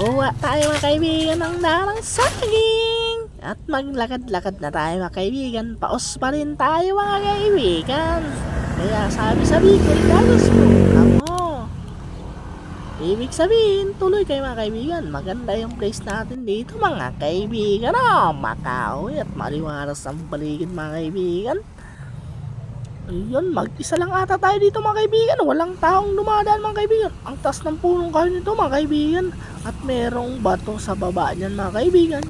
Uwa tayo mga kaibigan ng darang saging. At maglakad-lakad na tayo mga kaibigan. Paos pa rin tayo mga kaibigan. Kaya sabi sa Bicol, gagos mo ako. Ibig sabihin, tuloy kayo mga kaibigan. Maganda yung place natin dito mga kaibigan. Makahoy at maliwaras ang paligid mga kaibigan. Ayun, mag-isa lang ata tayo dito mga kaibigan. Walang taong dumadaan mga kaibigan. Ang taas ng punong kahoy nito mga kaibigan. At merong bato sa baba niyan mga kaibigan.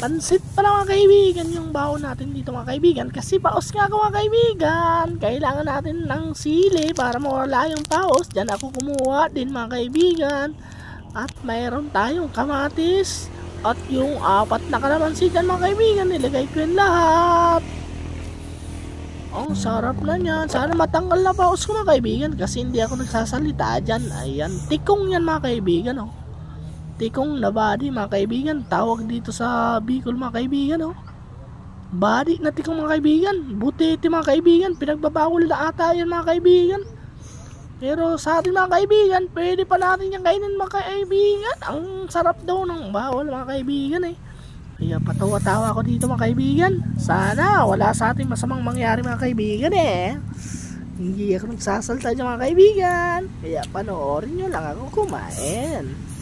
Pansit pala mga kaibigan yung baon natin dito mga kaibigan. Kasi paos nga ako mga kaibigan. Kailangan natin ng sili para mawala yung paos. Diyan ako kumuha din mga kaibigan. At mayroon tayong kamatis. At yung 4 na kalamansi dyan mga kaibigan. Nilagay ko yung lahat. Ang sarap na niyan. Sana matanggal na paos ko mga kaibigan. Kasi hindi ako nagsasalita dyan. Ayan. Tikong yan mga kaibigan. Tikong na body mga kaibigan. Tawag dito sa Bicol mga kaibigan. Body na tikong mga kaibigan. Butete mga kaibigan. Pinagbabawal na ata yan mga kaibigan. Pero sa atin mga kaibigan, pwede pa natin yung kainin mga kaibigan. Ang sarap daw ng bawal mga kaibigan Kaya patawa-tawa ako dito mga kaibigan. Sana wala sa ating masamang mangyari mga kaibigan Hindi ako nagsasalta dyan mga kaibigan. Kaya panoorin nyo lang ako kumain.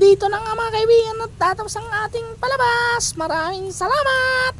Dito na nga mga kaibigan, natapos ang ating palabas. Maraming salamat!